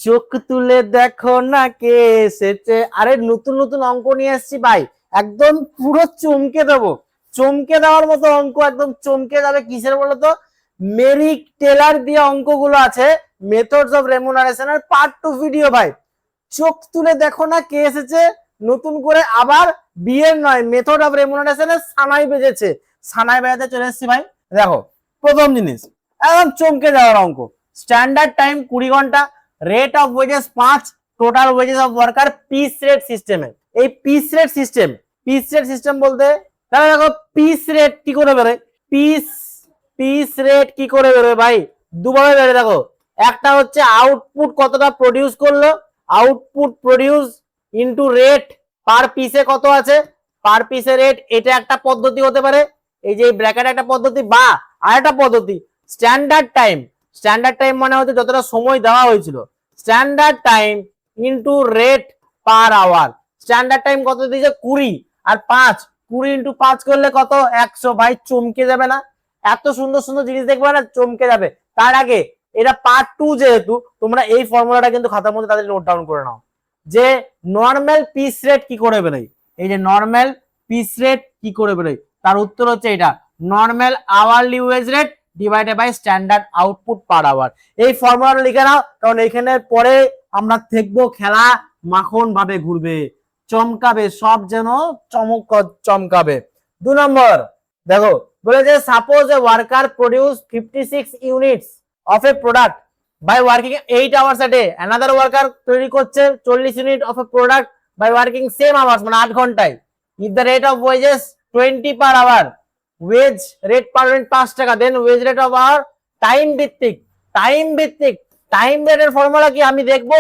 চোখ তুলে দেখো না কে এসেছে। আরে নতুন নতুন অঙ্ক নিয়ে আসছি ভাই, একদম পুরো চমকে দেবো। চমকে দেওয়ার মতো অঙ্ক, একদম চমকে যাবে। কিসের বলতো? মেরিক টেলার দিয়ে অঙ্কগুলো আছে, মেথডস অফ রেমুনারেশন এর পার্ট 2 ভিডিও ভাই। চোখ তুলে দেখো না কে এসেছে, নতুন করে আবার বিয়ের নয়, মেথড অফ রেমুনারেশন এর সানাই বেজেছে। সানাই বেজাতে চলে এসেছি ভাই। দেখো, প্রথম জিনিস একদম চমকে যাওয়ার অঙ্ক। স্ট্যান্ডার্ড টাইম 20 ঘন্টা, rate of wages 5, total wages of worker piece rate সিস্টেমে। এই পিস রেট সিস্টেম বলতে তাহলে দেখো পিস রেট কি করে বেরোয়। পিস রেট কি করে বেরোয় ভাই? দুভাবে বেরোয়। দেখো, একটা হচ্ছে আউটপুট কতটা প্রডিউস করলো, আউটপুট প্রডিউস ইনটু রেট পার পিসে কত আছে, পার পিসে রেট। এটা একটা পদ্ধতি হতে পারে, এই যে ব্র্যাকেট একটা পদ্ধতি, বা আরেকটা পদ্ধতি স্ট্যান্ডার্ড টাইম মানে হচ্ছে যতটা সময় দেওয়া হয়েছিল, standard time into rate per hour. Standard time কত দিয়েছে? 20 আর 5, 20 ইনটু 5 করলে কত? 100। ভাই চমকে যাবে না? এত সুন্দর সুন্দর জিনিস দেখবে না, চমকে যাবে। তার আগে এটা পার্ট 2, যেহেতু তোমরা এই ফর্মুলাটা কিন্তু খাতার মধ্যে তাদের নোট ডাউন করে নাও, যে নরমাল পিস রেট কি করে বেরোয়। এই যে নরমাল পিস রেট কি করে বেরোয়, তার উত্তর হচ্ছে এটা, normal hourly wage rate divided by standard output per hour. এই ফর্মুলাটা লিখে নাও, কারণ এখানে পরে আমরা দেখবো খেলা মাখন ভাবে ঘুরবে, চমকাবে, সব যেন চমকাবে। 2 নম্বর দেখো, বলেছে suppose a worker produce 56 units of a product by working 8 hours a day, another worker তৈরি করছে 40 unit of a product by working same hours, মানে 8 ঘন্টায়। If the rate of wages 20 per hour, wage rate per unit 5 টাকা, then wage rate of hour time ভিত্তিক। Time রেটের formula কি আমি দেখবো?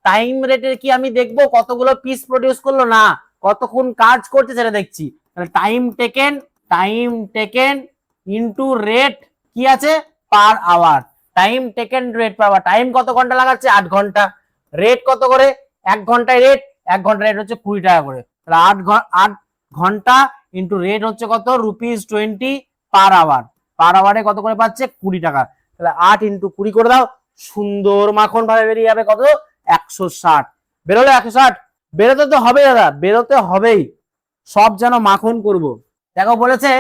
টাইম রেটের কি আমি দেখবো কতগুলো পিস প্রডিউস করলো? না, কতক্ষণ কাজ করছে সেটা দেখছি। টাইম টেকেন ইনটু রেট কি আছে? Per hour. Time taken rate per hour, time কত ঘন্টা লাগাচ্ছে? 8 ঘন্টা। রেট কত করে? 1 ঘন্টায় রেট, 1 ঘন্টা রেট হচ্ছে 20 টাকা করে। তাহলে 8 ঘন্টা ইনটু রেট হচ্ছে কত? ₹20 পার আওয়ার। পার আওয়ারে কত করে পাচ্ছে? 20 টাকা। তাহলে 8 ইনটু 20 করে দাও, সুন্দর মাখন ভাবে বেরিয়ে যাবে কত? 160। বেরোলো 160। বেরোতে তো হবে দাদা, বেরোতে হবেই, সব যেন মাখন করব। দেখো বলেছে,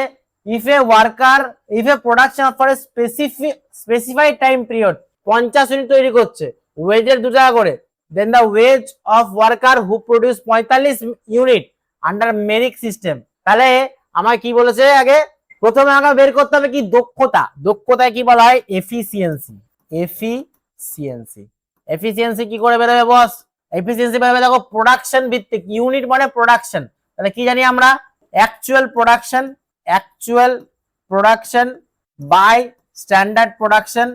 if a production for a specified time period, 50 unit তৈরি করছে, ওয়েজের 2 টাকা করে, then the wage of worker who produce 45 unit under Merrick system. তাহলে আমার কি বলেছে? আগে প্রথমে আমাকে বের করতে হবে কি? দক্ষতায় কি বলা হয়? এফিসিয়েন্সি কি করে বেরোবে বস? এফিসিয়েন্সি বেরোবে দেখো প্রোডাকশন ভিত্তিক, ইউনিট মানে প্রোডাকশন। তাহলে কি জানি আমরা? Actual production by standard production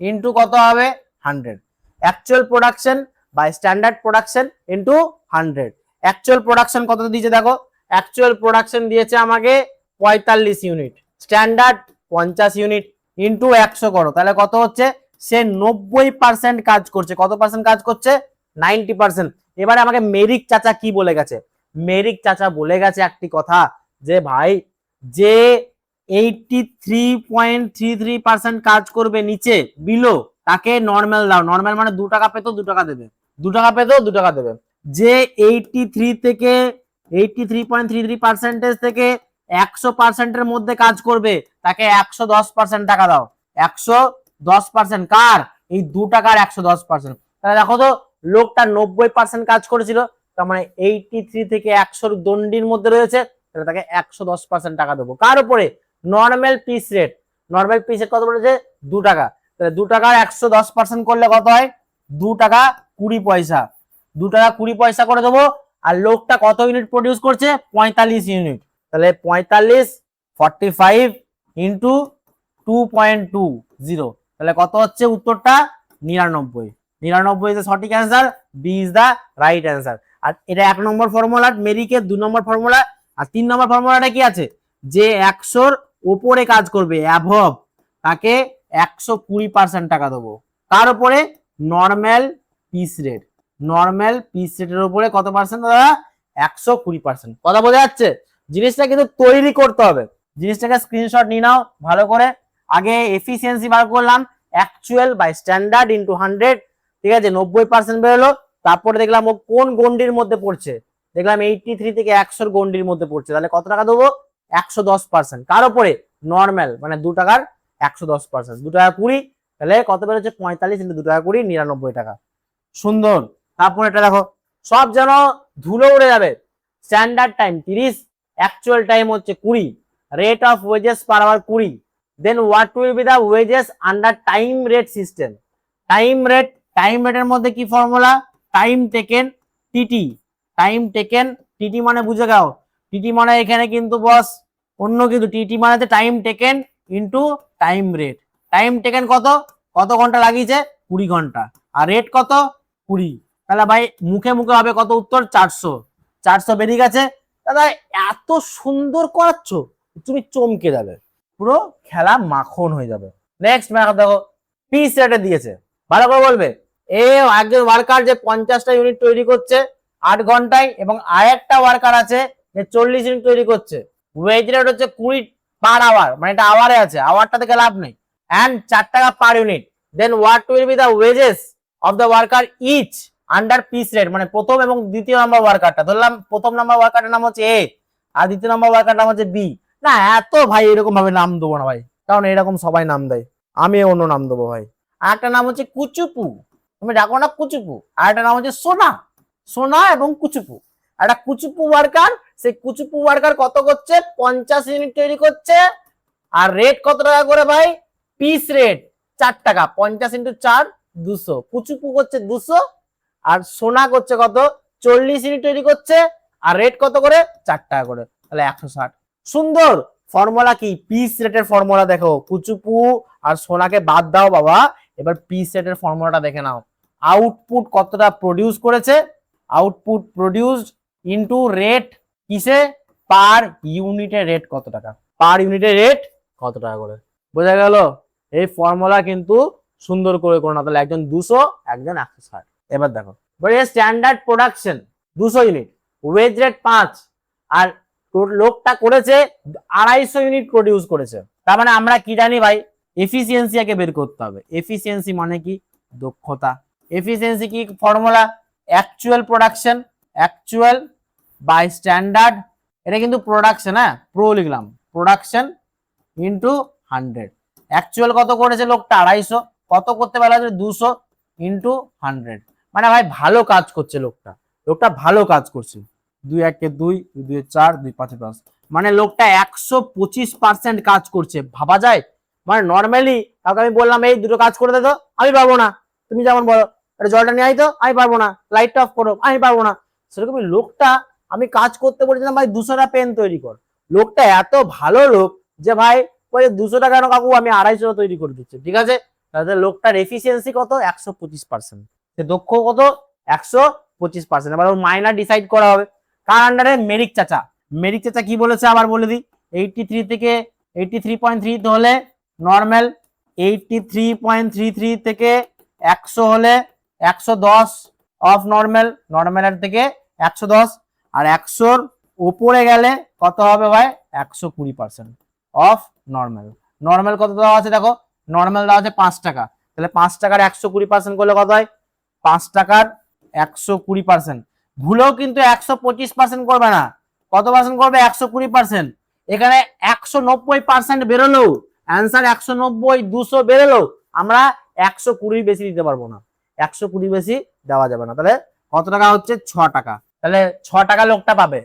into কত হবে? 100। Actual production by standard production into 100। Actual production কত দিয়েছে দেখো, অ্যাকচুয়াল প্রোডাকশন দিয়েছে আমাকে 45 ইউনিট, স্ট্যান্ডার্ড 50 ইউনিট, ইনটু 100 করো, তাহলে কত হচ্ছে? সে 90% কাজ করছে। কত পার্সেন্ট কাজ করছে? 90%। এবারে আমাকে মেরিক চাচা কি বলে গেছে? মেরিক চাচা বলে গেছে একটি কথা, যে ভাই যে 83.33% কাজ করবে নিচে, বিলো, তাকে নরমাল দাও। নরমাল মানে 2 টাকা পেতো 2 টাকা দেবে, 2 টাকা পেতো 2 টাকা দেবে। যে 83.33% থেকে 100% এর মধ্যে কাজ করবে, তাকে 110% টাকা দাও। 110% কার? এই 2 টাকার 110%। তাহলে দেখো তো, লোকটা 90% কাজ করেছিল, তার মানে 83 থেকে 100 দণ্ডির মধ্যে রয়েছে, তাহলে তাকে 110% টাকা দেবো। কার উপরে? Normal piece rate. কত বলেছে? 2 টাকা। তাহলে 2 টাকার 110% করলে কত হয়? 2 টাকা 20 পয়সা। 2 টাকা 20 পয়সা করে দেবো। আর লোকটা কত ইউনিট প্রডিউস করছে? 45 ইউনিট। তাহলে 45 45 ইন্টু 2.20, তাহলে কত হচ্ছে? উত্তরটা 99। 99 ইজ দ্য সঠিক answer, B is the right answer. আর এটা 1 নম্বর ফর্মুলা মেরিকের, 2 নম্বর ফর্মুলা। আর 3 নম্বর ফর্মুলাটা কি আছে? যে 100-র উপরে কাজ করবে, অ্যাভব, তাকে 120% টাকা দেবো। তার উপরে? Normal piece rate. Normal piece রেটের উপরে কত পার্সেন্ট দাদা? 120%। কথা বোঝা যাচ্ছে? জিনিসটা কিন্তু তৈরি করতে হবে। জিনিসটাকে স্ক্রিনশট নিয়ে নাও ভালো করে। আগে এফিসিয়েন্সি বার করলাম, অ্যাকচুয়াল বাই স্ট্যান্ডার্ড ইনটু 100, ঠিক আছে 90% বেরোলো। তারপরে দেখলাম ও কোন গন্ডির মধ্যে পড়ছে, দেখলাম 83 থেকে 100 গন্ডির মধ্যে পড়ছে, তাহলে কত টাকা দেবো 110%। কার উপরে নর্মাল মানে 2 টাকার 110%, 2 টাকা 20, তাহলে কত বেরোচ্ছে 45 ইন্টু 2 টাকা 20, 99 টাকা। সুন্দর। তারপরে এটা দেখো সব যেন ধুলো উড়ে যাবে। স্ট্যান্ডার্ড টাইম 30, অ্যাকচুয়াল টাইম হচ্ছে 20, rate of wages per hour 20, then what will be the wages under time rate system. Time রেটের মধ্যে কি formula, time taken TT, time taken TT মানে বুঝে গাও, টিটি মানে এখানে কিন্তু বস অন্য কিন্তু, টিটি মানে time taken into time rate. Time taken কত, কত ঘন্টা লাগিয়েছে 20 ঘন্টা, আর রেট কত 20, তাহলে ভাই মুখে মুখে হবে কত উত্তর 400, 400 বেরিয়ে গেছে। দাদা এত সুন্দর করাচ্ছ তুমি চমকে যাবে, পুরো খেলা মাখন হয়ে যাবে। নেক্সট ম্যাথ দেখো, পিস রেটে দিয়েছে, ভালো করে বলবে। একজন ওয়ার্কার যে 50টা ইউনিট তৈরি করছে 8 ঘন্টায়, এবং আরেকটা ওয়ার্কার আছে যে 40 ইউনিট তৈরি করছে, ওয়েজ রেট হচ্ছে 20 পার আওয়ার, মানে এটা আওয়ারে আছে, আওয়ারটা থেকে লাভ নেই, এন্ড 4 টাকা per unit. Then what will be the wages of the worker each under piece rate, মানে প্রথম এবং দ্বিতীয় নাম্বার ওয়ার্কারটা, ধরলাম প্রথম নাম্বার ওয়ার্কারটার নাম হচ্ছে এ আর দ্বিতীয় নাম্বার ওয়ার্কার নাম হচ্ছে বি। না এত ভাই এরকম ভাবে নাম দেবো না ভাই, কারণ এরকম সবাই নাম দেয়, আমি অন্য নাম দেবো ভাই। আর একটা নাম হচ্ছে কুচুপু, তুমি ডাকো না কুচুপু, আর একটা নাম হচ্ছে সোনা, সোনা এবং কুচুপু। একটা কুচুপু ওয়ার্কার, সেই কুচুপু ওয়ার্কার কত করছে 50 ইউনিট তৈরি করছে, আর রেট কত টাকা করে ভাই, পিস রেট 4 টাকা, 50 ইন্টু 4 200, কুচুপু করছে 200, আর সোনা করছে কত 40 ইউনিট তৈরি করছে, আর রেট কত করে 4 টাকা করে, তাহলে 160। সুন্দর। ফর্মুলা কি, পিস রেটের ফর্মুলা দেখো, কুচুপু আর সোনাকে বাদ দাও বাবা, এবার পিস রেটের ফর্মুলাটা দেখে নাও। আউটপুট কতটা প্রডিউস করেছে, আউটপুট প্রডিউসড ইনটু রেট কিসে, পার ইউনিটের রেট কত টাকা, পার ইউনিটের রেট কত টাকা করে, বোঝা গেল। এই ফর্মুলা কিন্তু সুন্দর করে করো না, তাহলে একজন 200 একজন 160। এবার দেখো standard production 200 unit, wage rate 5, আর লোকটা করেছে 250 ইউনিট প্রডিউস করেছে, তার মানে আমরা কি জানি ভাই, এফিসিয়েন্সি আগে বের করতে হবে। এফিসিয়েন্সি মানে কি, দক্ষতা। এফিসিয়েন্সি কি formula, actual production, actual by standard, এটা কিন্তু প্রোডাকশন, হ্যাঁ প্রো লিখলাম, প্রোডাকশন ইন্টু 100। অ্যাকচুয়াল কত করেছে লোকটা 250, কত করতে পারলে 200 ইন্টু 100, মানে ভাই ভালো কাজ করছে লোকটা, লোকটা ভালো কাজ করছে, 2 1 2 2 4 2 5 5, মানে লোকটা 125% কাজ করছে, ভাবা যায়। মানে নর্মালি কাউকে আমি বললাম এই দুটো কাজ করে দে তো, আমি পারবো না, তুমি যেমন বলো এটা জলটা নিয়ে আই তো, আমি পারবো না, লাইটটা অফ করো, আমি পারবো না, সেরকমই লোকটা আমি কাজ করতে বলেছিলাম ভাই 200টা পেন তৈরি কর, লোকটা এত ভালো লোক যে ভাই ওই 200 টাকা কেন কাকু আমি 250 তৈরি করে দিচ্ছি, ঠিক আছে। তাহলে লোকটার এফিসিয়েন্সি কত 125%, সে দক্ষ কত 125%। এবার মাইনার ডিসাইড করা হবে কার আন্ডারে, মেরিক চাচা। মেরিক চাচা কি বলেছে আবার বলে দিই, 83 থেকে 83.3 হলে নর্মাল, 83.33 থেকে 100 হলে 110 অফ নর্মাল, নর্মালের থেকে 110, আর 100-র উপরে গেলে কত হবে ভাই 120% অফ নর্মাল। নর্মাল কত দেওয়া আছে দেখো, নর্মাল দেওয়া আছে 5 টাকা, তাহলে 5 টাকার 120% করলে কত হয়, 5 টাকার 120%। ভুলেও কিন্তু 125% করবে না, কত পার্সেন্ট করবে 120%। এখানে 190% বেরোলো অ্যান্সার, 190 200 বেরোলো, আমরা 120 বেশি দিতে পারবো না, 120 বেশি দেওয়া যাবে না। তাহলে কত টাকা হচ্ছে 6 টাকা, তাহলে 6 টাকা লোকটা পাবে।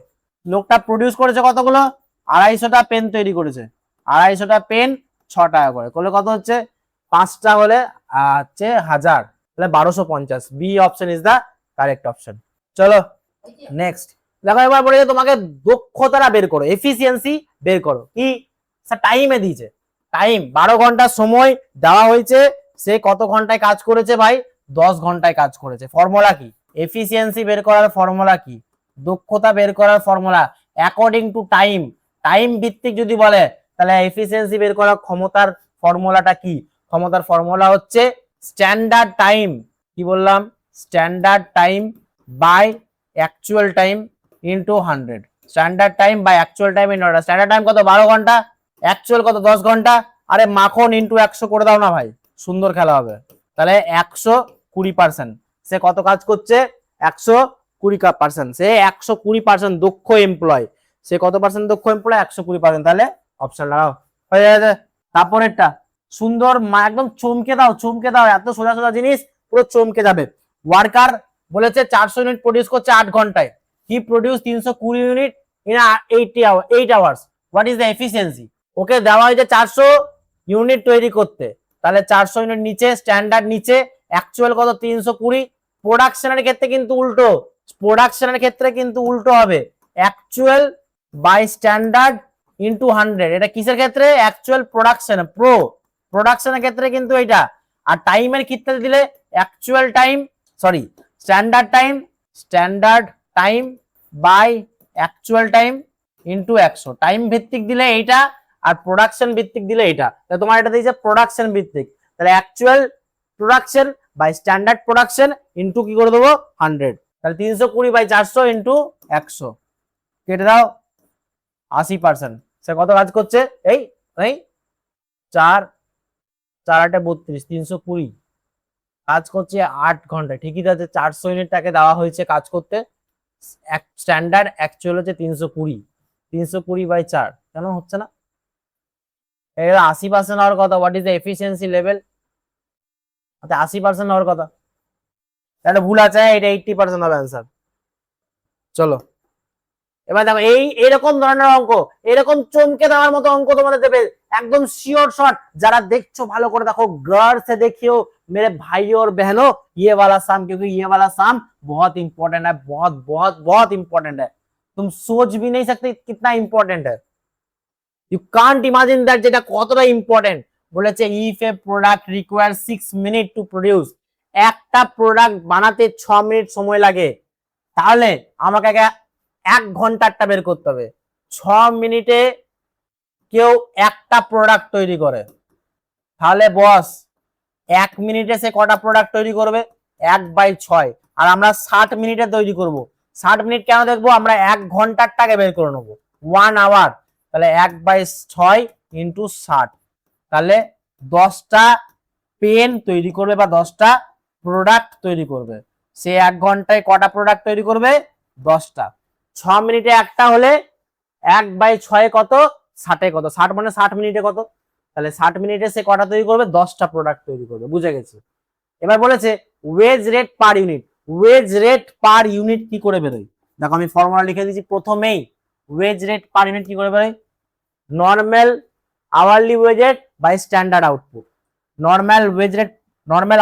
লোকটা প্রডিউস করেছে কতগুলো, 250টা পেন তৈরি করেছে, 250টা পেন 6 টাকা করে করলে কত হচ্ছে, 5টা হলে হচ্ছে 1000, তাহলে 1250। B option is the correct option. চলো নেক্সট দেখো, এবার বলে তোমাকে দক্ষতাটা বের করো, এফিসিয়েন্সি বের করো। কি টাইমে দিয়েছে, টাইম 12 ঘন্টা সময় দেওয়া হয়েছে, সে কত ঘন্টায় কাজ করেছে ভাই 10 ঘন্টায় কাজ করেছে। ফর্মুলা কি, এফিসিয়েন্সি বের করার ফর্মুলা কি, দক্ষতা বের করার formula according to time, time ভিত্তিক যদি বলে তাহলে এফিসিয়েন্সি বের করার ক্ষমতার ফর্মুলাটা কি, ক্ষমতার ফর্মুলা হচ্ছে স্ট্যান্ডার্ড টাইম, কি বললাম standard time by actual time into 100, standard time by actual time into 100। Standard time কত 12 ঘন্টা, অ্যাকচুয়াল কত 10 ঘন্টা, আরে মাখন ইন্টু 100 করে দাও না ভাই, সুন্দর খেলা হবে। তাহলে 100 20%। সে কত কাজ করছে? 120%। সে 120% দক্ষ এমপ্লয়। সে কত পার্সেন্ট দক্ষ এমপ্লয়? 120%। তাহলে অপশন লাগাও, হয়ে যাবে। তারপরেরটা সুন্দর, একদম চমকে দাও, চমকে দাও, এত সোজা সোজা জিনিস পুরো চমকে যাবে। ওয়ার্কার বলেছে 400 ইউনিট প্রডিউস করছে 8 ঘন্টায়। He produce 320 unit in 8 hours. What is the efficiency? Okay দেওয়া হয়েছে 400 ইউনিট তৈরি করতে, তাহলে 400 ইউনিট নিচে, স্ট্যান্ডার্ড নিচে, অ্যাকচুয়াল কত? 320। প্রোডাকশনের ক্ষেত্রে কিন্তু উল্টো, প্রোডাকশনের ক্ষেত্রে কিন্তু উল্টো হবে, অ্যাকচুয়াল বাই স্ট্যান্ডার্ড ইনটু 100। এটা কিসের ক্ষেত্রে? অ্যাকচুয়াল প্রোডাকশন, প্রোডাকশনের ক্ষেত্রে কিন্তু এটা। আর টাইমের ক্ষেত্রে দিলে actual time, sorry standard time by actual time into 100। Time ভিত্তিক দিলে এইটা, আর প্রোডাকশন ভিত্তিক দিলে এটা। তাহলে তোমার এটা দিয়েছে প্রোডাকশন ভিত্তিক, তাহলে actual production by standard production into কি করে দেবো? 100। তাহলে 320/400 ইনটু 100, কেটে দাও, 80%। সে কত কাজ করছে? এই এই 4 4 8 32, 320 কাজ করছে 8 ঘন্টা। ঠিকই আছে, 400 ইউনিট তাকে দেওয়া হয়েছে কাজ করতে, স্ট্যান্ডার্ড অ্যাকচুয়াল হচ্ছে 320। 320/4 কেন হচ্ছে না? এটা 80% হওয়ার কথা। What is the efficiency level? 80% হওয়ার কথা, তাহলে ভুল আছে, এটা 80% হবে অ্যান্সার। চলো এবার দেখো, এরকম ধরনের অঙ্ক, এরকম চমকে দেওয়ার মতো অঙ্ক তোমাদের দেবে, একদম শিওর শর্ট। যারা দেখছো ভালো করে দেখো, गौर से देखियो मेरे भाई और बहनों, ये वाला साम, क्योंकि ये वाला साम बहुत इंपॉर्टेंट है, बहुत बहुत बहुत इंपॉर्टेंट है। तुम सोच भी नहीं सकते कितना इंपॉर्टेंट है। यू कांट इमेजिन दैट যেটা কতটা ইম্পর্টেন্ট। বলেছে if A product require 6 minute to produce, একটা প্রোডাক্ট বানাতে 6 মিনিট সময় লাগে, তাহলে আমাকে 1 ঘন্টারটা বের করতে হবে। 6 মিনিটে কেউ একটা প্রোডাক্ট তৈরি করে, তাহলে বস 1 মিনিটে সে কটা প্রোডাক্ট তৈরি করবে? 1/6। আর আমরা 60 মিনিটে তৈরি করব। 60 মিনিট কেন দেখবো? আমরা 1 ঘন্টারটাকে বের করে নেবো, 1 আওয়ার। তাহলে 1/6 ইন্টু 60, তাহলে 10টা পেন তৈরি করবে বা 10টা প্রোডাক্ট তৈরি করবে। সে 1 ঘন্টায় কটা প্রোডাক্ট তৈরি করবে? 10টা। 6 মিনিটে একটা হলে 1/6 কত? 60 কত? 60 মানে 60 মিনিটে কত? তাহলে 60 মিনিটে সে কটা তৈরি করবে? 10টা প্রোডাক্ট তৈরি করবে। বুঝে গেছে। এবার বলেছে wage rate per unit. Wage rate per unit কি করে বেরোয়? দেখো আমি ফর্মুলা লিখে দিয়েছি প্রথমেই। ওয়েজ রেট পার ইউনিট কি করে বেরোয়? Normal hourly wage rate by standard output. Normal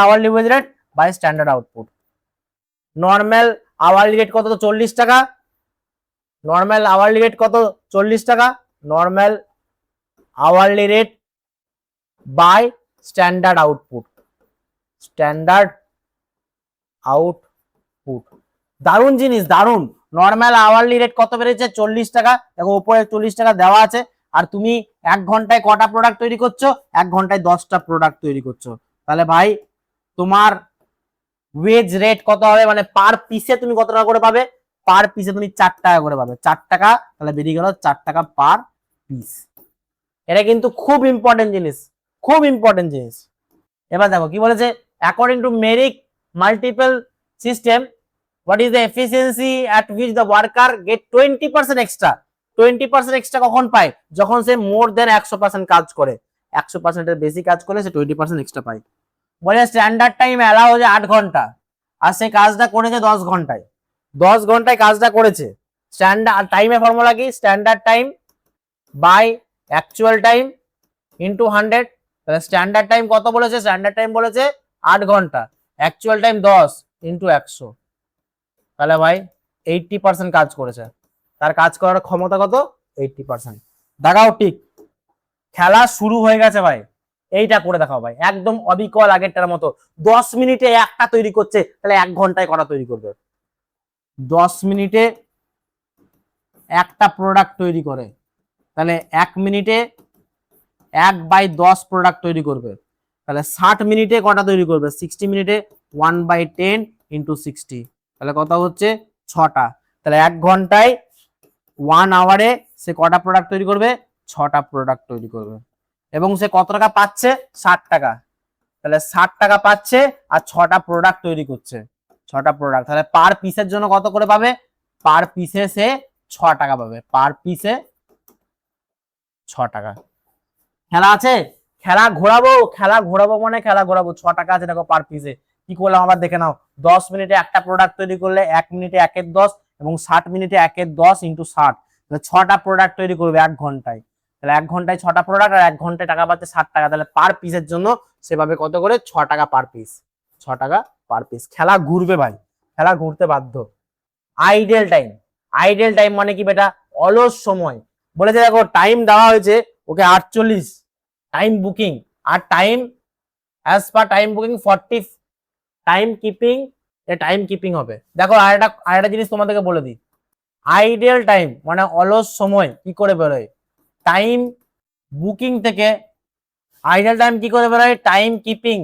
hourly wage rate by standard output. Normal hourly rate কত? 40 টাকা। নর্মাল আওয়ারলি রেট কত? 40 টাকা। Normal hourly rate by standard output. Standard output, দারুণ জিনিস, দারুণ। নর্মাল আওয়ারলি রেট কত বেড়েছে? 40 টাকা। দেখো উপরে 40 টাকা দেওয়া আছে, আর তুমি 1 ঘন্টায় কটা প্রোডাক্ট তৈরি করছো? 1 ঘন্টায় 10টা প্রোডাক্ট তৈরি করছো। তাহলে ভাই তোমার ওয়েজ রেট কত হবে? মানে পার পিসে তুমি কত টাকা করে পাবে? পার পিসে তুমি 4 টাকা করে পাবে। 4 টাকা, তাহলে বেরিয়ে গেল 4 টাকা পার পিস। এটা কিন্তু খুব ইম্পর্টেন্ট জিনিস, খুব ইম্পর্টেন্ট জিনিস। এবার দেখো কি বলেছে, according to Mirik multiple system, what is the efficiency at which the worker get 20% extra? 20% extra কখন পায়? যখন সে মোর দেন 100% কাজ করে। 100% এর বেশি কাজ করলে সে 20% এক্সট্রা পায়। বলে স্ট্যান্ডার্ড টাইম অ্যালাউ হচ্ছে 8 ঘন্টা, আর সে কাজটা করেছে 10 ঘন্টায়। 10 ঘন্টায় কাজটা করেছে। স্ট্যান্ডার্ড টাইমের ফর্মুলা কি? Standard time by actual time into 100। তাহলে স্ট্যান্ডার্ড টাইম কত বলেছে? স্ট্যান্ডার্ড টাইম বলেছে 8 ঘন্টা, অ্যাকচুয়াল টাইম 10 ইনটু 100। তাহলে ভাই 80% কাজ করেছে। তার কাজ করার ক্ষমতা কত? 80%। দেখাও ঠিক, খেলা শুরু হয়ে গেছে ভাই। এইটা করে দেখাও ভাই, একদম অবিকল আগেরটার মতো। 10 মিনিটে একটা তৈরি করছে, তাহলে 1 ঘন্টায় কটা তৈরি করবে? 10 মিনিটে একটা প্রোডাক্ট তৈরি করে, তাহলে 1 মিনিটে 1/10 প্রোডাক্ট তৈরি করবে। তাহলে 60 মিনিটে কটা তৈরি করবে? 60 মিনিটে 1/10 ইন্টু 60, তাহলে কত হচ্ছে? 6টা। তাহলে 1 ঘন্টায় 1 আওয়ারে সে কটা প্রোডাক্ট তৈরি করবে? 6টা প্রোডাক্ট তৈরি করবে। এবং সে কত টাকা পাচ্ছে? 60 টাকা। তাহলে 60 টাকা পাচ্ছে আর 6টা প্রোডাক্ট তৈরি করছে, 6টা প্রোডাক্ট, তাহলে পার পিসের জন্য কত করে পাবে? পার পিসে সে 6 টাকা পাবে, পার পিসে 6 টাকা। খেলা আছে, খেলা ঘোরাবো মানে খেলা ঘোরাবো, 6 টাকা আছে দেখো পার পিসে। কি করলাম আবার দেখে নাও, 10 মিনিটে একটা প্রোডাক্ট তৈরি করলে 1 মিনিটে 1 এর 10 এবং 60 মিনিটে 1 এর 10 ইন্টু 60, তাহলে 6টা প্রোডাক্ট তৈরি করবে 1 ঘন্টায়। তাহলে 1 ঘন্টায় 6টা প্রোডাক্ট আর 1 ঘন্টায় টাকা পাচ্ছে 60 টাকা। তাহলে পার পিসের জন্য সেভাবে কত করে? 6 টাকা পার পিস, 6 টাকা পার পিস। খেলা ঘুরবে ভাই, খেলা ঘুরতে বাধ্য। আইডেল টাইম, আইডেল টাইম মানে কি বেটা? অলস সময়। বলেছে দেখো টাইম দেওয়া হয়েছে ওকে 48 টাইম বুকিং, আর time as per time booking 40 time keeping, time keeping হবে। দেখো আরেকটা জিনিস তোমাদেরকে বলে দিই, আইডিয়াল টাইম মানে অলস সময় কি করে বেরোয়? টাইম বুকিং থেকে আইডিয়াল টাইম কি করে বেরোয়? টাইম কিপিং,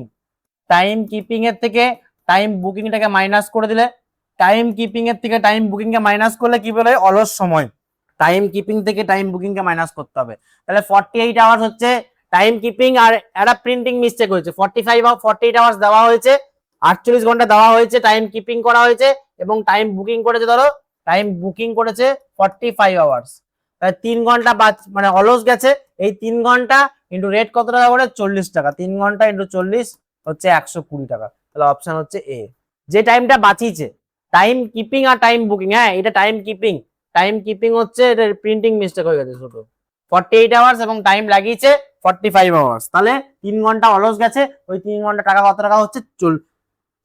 টাইম কিপিং এর থেকে টাইম বুকিংটাকে মাইনাস করে দিলে, টাইম কিপিং এর থেকে টাইম বুকিং কে মাইনাস করলে কি বেরোয়? অলস সময়। টাইম কিপিং থেকে টাইম বুকিং কে মাইনাস করতে হবে। তাহলে 48 আওয়ার্স হচ্ছে টাইম কিপিং, আর একটা প্রিন্টিং মিস্টেক হয়েছে, 48 আওয়ার্স দেওয়া হয়েছে, 48 ঘন্টা দেওয়া হয়েছে, টাইম কিপিং করা হয়েছে এবং টাইম বুকিং করেছে, ধরো টাইম বুকিং করেছে 45 আওয়ার্স, তাহলে 3 ঘন্টা মানে অলস গেছে। এই 3 ঘন্টা ইন্টু রেট কত টাকা করে? 40 টাকা। 3 ঘন্টা ইন্টু 40 হচ্ছে 120 টাকা। তাহলে অপশন হচ্ছে এ। যে টাইমটা বাঁচিয়েছে, টাইম কিপিং আর টাইম বুকিং, হ্যাঁ এটা টাইম কিপিং, টাইম কিপিং হচ্ছে এটা প্রিন্টিং মিস্টেক হয়ে গেছে ছোট। 48 আওয়ার্স এবং টাইম লাগিয়েছে 45 আওয়ার্স, তাহলে 3 ঘন্টা অলস গেছে, ওই 3 ঘন্টা টাকা কত টাকা হচ্ছে?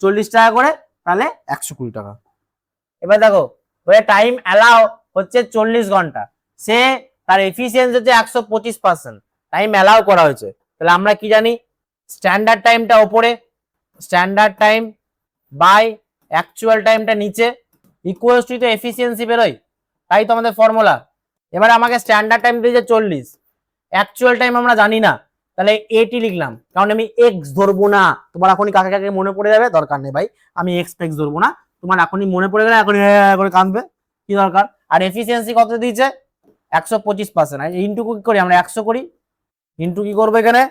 40 টাকা করে, তাহলে 120 টাকা। এবার দেখো টাইম অ্যালাউ হচ্ছে 40 ঘন্টা, সে তার এফিসিয়েন্সি হচ্ছে 125%, টাইম অ্যালাউ করা হয়েছে। তাহলে আমরা কি জানি? স্ট্যান্ডার্ড টাইমটা ওপরে, স্ট্যান্ডার্ড টাইম বাই অ্যাকচুয়াল টাইমটা নিচে, ইকুয়ালস টু এফিসিয়েন্সি বেরোয়, তাই তো আমাদের ফর্মুলা। এবারে আমাকে স্ট্যান্ডার্ড টাইম দিয়েছে 40, অ্যাকচুয়াল টাইম আমরা জানি না, তাহলে এটি লিখলাম, কারণ আমি এক্স ধরবো না। তোমার এখনই কাকে কাকে মনে পড়ে যাবে, দরকার নেই ভাই, আমি এক্স টেক্স ধরবো না, তোমার এখনই মনে পড়ে গেলে এখনই করে কাঁদবে, কি দরকার। আর এফিসিয়েন্সি কত দিয়েছে? 125%, আর ইন্টু কি করি আমরা? 100 করি, ইন্টু কি করবো এখানে?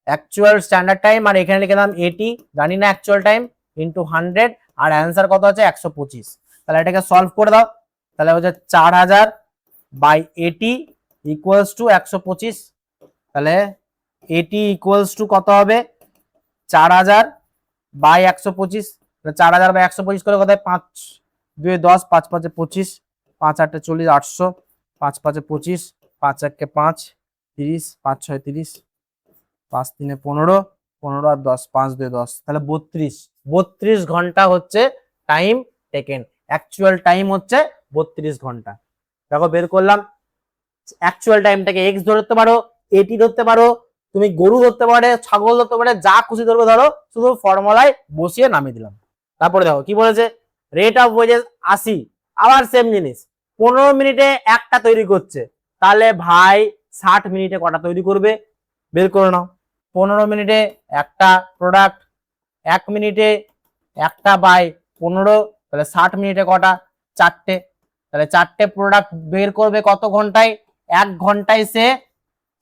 অ্যাকচুয়াল স্ট্যান্ডার্ড টাইম, আর এখানে লিখে দিলাম এটি, জানি না অ্যাকচুয়াল টাইম, ইন্টু 100, আর অ্যান্সার কত আছে? 125। তাহলে এটাকে সলভ করে দাও, তাহলে হচ্ছে 4000 বাই 80 ইকুয়ালস টু 125। তাহলে 80 ইকুয়ালস টু কত হবে? 4000 বাই 125, 4000 বাই 125 করে কত হয়? 5 2 10, 5 5 25, 5 8 40, 800, 5 5 25, 5 1 5 30, 5 6 30, 5 3 15, 15 আর 10, 5 2 10, তাহলে 32 ঘন্টা হচ্ছে টাইম টেকেন। অ্যাকচুয়াল টাইম হচ্ছে 32 ঘন্টা। দেখো বের করলাম, অ্যাকচুয়াল টাইমটাকে এক্স ধরতে পারো, এটি ধরতে পারো, তুমি গরু ধরতে পারে, ছাগল ধরতে পারে, যা খুশি ধরবে ধরো, শুধু ফর্মুলায় বসিয়ে নামিয়ে দিলাম। তারপরে দেখো কি বলেছে? রেট অফ ওয়েজেস 80, আবার সেম জিনিস, 15 মিনিটে একটা তৈরি করছে, তাহলে ভাই 60 মিনিটে কটা তৈরি করবে? বের করে নাও। 15 মিনিটে একটা প্রোডাক্ট, 1 মিনিটে একটা বাই 15, তাহলে 60 মিনিটে কটা? 4টে। তাহলে 4টে প্রোডাক্ট বের করবে কত ঘন্টায়? 1 ঘন্টায় সে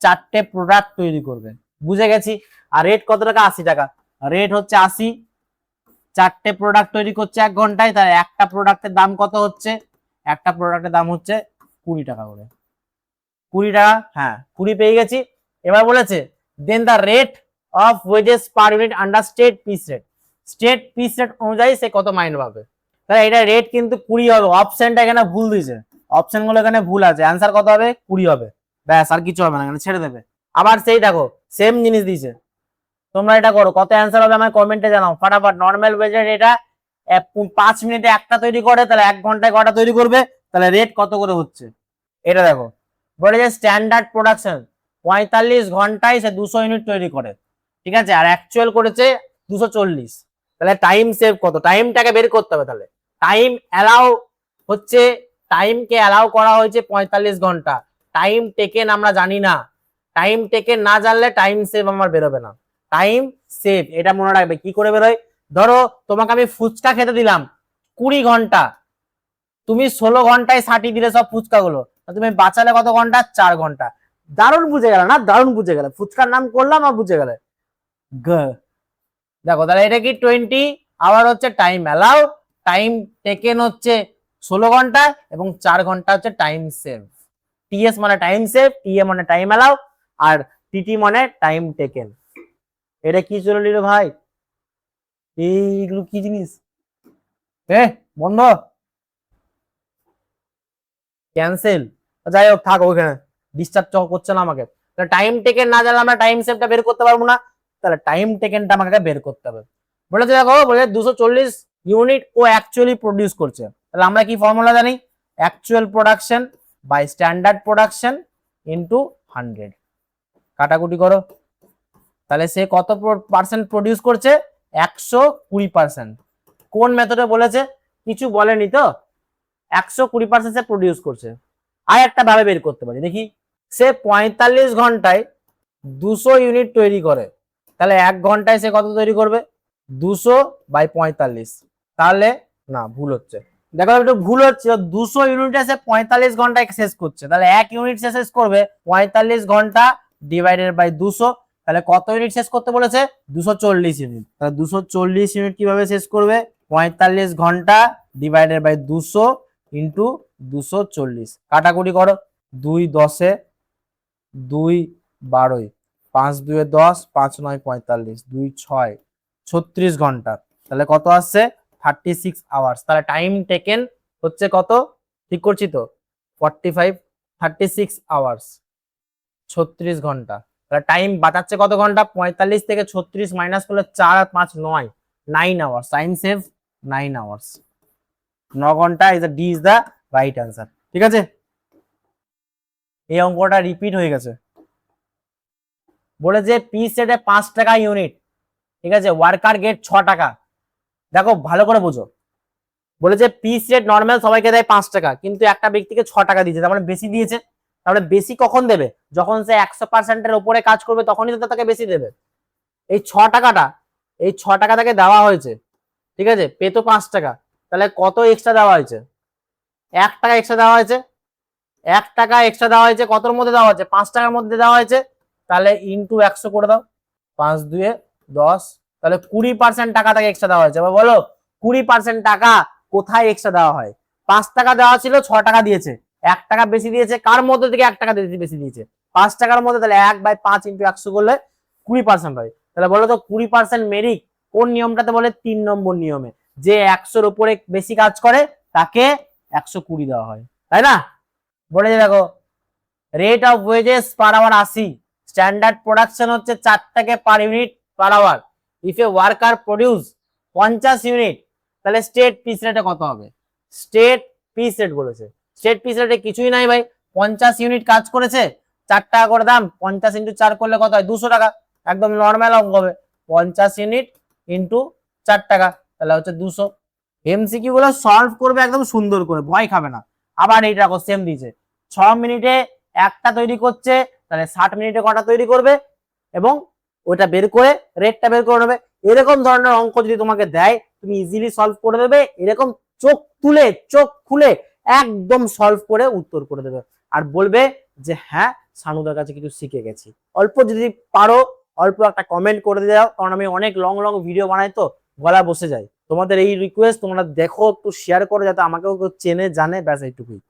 4টে প্রোডাক্ট তৈরি করবে। বুঝে গেছি। আর রেট কত টাকা? 80 টাকা। রেট হচ্ছে 80, 4টে প্রোডাক্ট তৈরি করছে 1 ঘন্টায়, তাহলে একটা প্রোডাক্টের দাম কত হচ্ছে? একটা প্রোডাক্টের দাম হচ্ছে 20 টাকা করে। 20 টাকা, হ্যাঁ 20 পেয়ে গেছি। এবার বলেছে then the rate of wages per unit under state piece rate, state piece rate অনুযায়ী সে কত মাইনে পাবে। তাহলে এটা রেট কিন্তু 20 হবে, অপশনটা এখানে ভুল দিয়েছে, অপশন গুলো এখানে ভুল আছে, অ্যান্সার কত হবে? 20 হবে, ব্যাস আর কিছু হবে না, এখানে ছেড়ে দেবে। আবার সেই দেখো সেম জিনিস দিয়েছে, তোমরা এটা করো, কত অ্যান্সার হবে আমার কমেন্টে জানাও ফাটাফাট। নর্মাল ওয়েজের এটা 5 মিনিটে একটা তৈরি করে, তাহলে 1 ঘন্টায় কটা তৈরি করবে? তাহলে রেট কত করে হচ্ছে এটা দেখো। বলে যে স্ট্যান্ডার্ড প্রোডাকশন 45 ঘন্টায় সে 200 ইউনিট তৈরি করে, ঠিক আছে, আর অ্যাকচুয়াল করেছে 240, তাহলে টাইম সেভ কত? টাইমটাকে বের করতে হবে। তাহলে টাইম অ্যালাউ হচ্ছে, টাইমকে অ্যালাউ করা হয়েছে 45 ঘন্টা, টাইম টেকেন আমরা জানি না, টাইম টেকেন না জানলে টাইম সেভ আমার বেরোবে না। টাইম সেভ এটা মনে রাখবে, কি করে বেরোয়? ধরো তোমাকে আমি ফুচকা খেতে দিলাম 20 ঘন্টা, তুমি 16 ঘন্টায় সাটিয়ে দিলে সব ফুচকা গুলো, তুমি বাঁচালে কত ঘন্টা? 4 ঘন্টা। দারুণ বুঝে গেল না? দারুণ বুঝে গেলে, ফুচকার নাম করলাম আর বুঝে গেলে। দেখো তাহলে এটা কি 20 আওয়ার হচ্ছে টাইম অ্যালাউ, টাইম টেকেন হচ্ছে 16 ঘন্টা এবং 4 ঘন্টা হচ্ছে টাইম সেভ। টিএস মানে টাইম সেভ, টিএ মানে টাইম অ্যালাউ, আর টিটি মানে টাইম টেকেন। এটা কি চলে নিল ভাই, এইগুলো কি জিনিস? বন্ধ, ক্যান্সেল। যাই হোক থাক ওখানে, ডিস্টার্ব করছে না আমাকে। টাইম টেকেন না জানলে আমরা টাইম সেভটা বের করতে পারবো না, তাহলে টাইম টেকেনটা আমাকে বের করতে হবে। বলেছে দেখো, বলে 240 ইউনিট ও অ্যাকচুয়ালি প্রডিউস করছে। তাহলে আমরা কি ফর্মুলা জানি, actual production by standard production into 100। কাটাকুটি করো, তাহলে সে কত পার্সেন্ট প্রডিউস করছে, 120%। কোন মেথডে বলেছে, কিছু বলেনি তো, 120% সে প্রডিউস করছে। আর একটা ভাবে বের করতে পারি, দেখি সে 45 ঘন্টায় 200 ইউনিট তৈরি করে, তাহলে 1 ঘন্টায় সে কত তৈরি করবে, 200/45। তাহলে না, ভুল হচ্ছে, দেখো একটু ভুল হচ্ছে, 200 ইউনিটে সে 45 ঘন্টায় শেষ করছে, তাহলে 1 ইউনিট সে শেষ করবে 45 ঘন্টা ডিভাইডেড বাই 200। তাহলে কত ইউনিট শেষ করতে বলেছে, 240 ইউনিট। তাহলে 240 ইউনিট কিভাবে শেষ করবে, 45 ঘন্টা ডিভাইডেড বাই 200 ইন্টু 240। কাটাকুটি করো, 2 10, 2 12, 5 2 10, 5 9 45, 2 6 36 ঘন্টা। তাহলে কত আসছে, 36 আওয়ার্স। তাহলে টাইম টেকেন হচ্ছে কত, ঠিক করছি তো, 45, 36 আওয়ার্স, 36 ঘন্টা। তাহলে টাইম বাঁচাচ্ছে কত ঘন্টা, 45 থেকে 36 মাইনাস করলে 4 আর 5 9, 9 আওয়ার্স। টাইম সেভ 9 আওয়ার্স, 9 ঘন্টা। D is the right answer. ঠিক আছে, এই অঙ্কটা রিপিট হয়ে গেছে। বলে যে পি সেটে 5 টাকা ইউনিট, ঠিক আছে, ওয়ার্কার গেট 6 টাকা। দেখো ভালো করে বোঝো, বলে যে পি সেট নর্মাল সবাইকে দেয় 5 টাকা, কিন্তু একটা ব্যক্তিকে 6 টাকা দিয়েছে, তার মানে বেশি দিয়েছে। তাহলে বেশি কখন দেবে, যখন সে 100%-এর উপরে কাজ করবে তখনই তো তাকে বেশি দেবে। এই 6 টাকাটা, এই 6 টাকা তাকে দেওয়া হয়েছে, ঠিক আছে, পেতো 5 টাকা, তাহলে কত এক্সট্রা দেওয়া হয়েছে, 1 টাকা এক্সট্রা দেওয়া হয়েছে। 1 টাকা এক্সট্রা দেওয়া হয়েছে, কতর মধ্যে দেওয়া হয়েছে, 5 টাকার মধ্যে দেওয়া হয়েছে। তাহলে ইন্টু 100 করে দাও, 5 2 10, তাহলে 20% টাকা তাকে এক্সট্রা দেওয়া হয়েছে। এবার বলো 20% টাকা কোথায় এক্সট্রা দেওয়া হয়, 5 টাকা দেওয়া ছিল, 6 টাকা দিয়েছে, 1 টাকা বেশি দিয়েছে, কার মধ্যে থেকে 1 টাকা বেশি দিয়েছে, 5 টাকার মধ্যে। তাহলে 1/5 ইন্টু 100 করলে 20% হয়। তাহলে বলো তো 20% মেরিট কোন নিয়মটাতে বলে, 3 নম্বর নিয়মে, যে 100-র উপরে বেশি কাজ করে তাকে 120 দেওয়া হয়, তাই না? বলে দেখো, rate of wages per hour 80, standard production হচ্ছে 4 টাকা per unit per hour. If a worker produce 50 unit, তাহলে স্টেট পিস রেটে কত হবে, স্টেট পিস রেট বলেছে। স্টেট পিস রেটে কিছুই নাই ভাই, 50 ইউনিট কাজ করেছে, 4 টাকা করে দাম, 50 ইন্টু 4 করলে কত হয়, 200 টাকা। একদম নর্মাল অঙ্ক হবে, 50 ইউনিট ইন্টু 4 টাকা, তাহলে হচ্ছে 200। এমসিকিউ গুলো সলভ করবে একদম সুন্দর করে, ভয় খাবে না। আবার এইটা সেম দিয়েছে, 6 মিনিটে একটা তৈরি করছে, তাহলে 60 মিনিটে কটা তৈরি করবে, এবং ওটা বের করে রেটটা বের করে নেবে। এরকম ধরনের অঙ্ক যদি তোমাকে দেয়, তুমি ইজিলি সলভ করে দেবে, এরকম চোখ তুলে চোখ খুলে একদম সলভ করে উত্তর করে দেবে, আর বলবে যে হ্যাঁ সানুদার কাছে কিছু শিখে গেছি। অল্প যদি পারো, অল্প একটা কমেন্ট করে দাও, কারণ আমি অনেক লং লং ভিডিও বানাই তো গলা বসে যায়। তোমাদের এই রিকোয়েস্ট, তোমরা দেখো, একটু শেয়ার করো, যাতে আমাকেও চেনে জানে, ব্যাস এইটুকুই।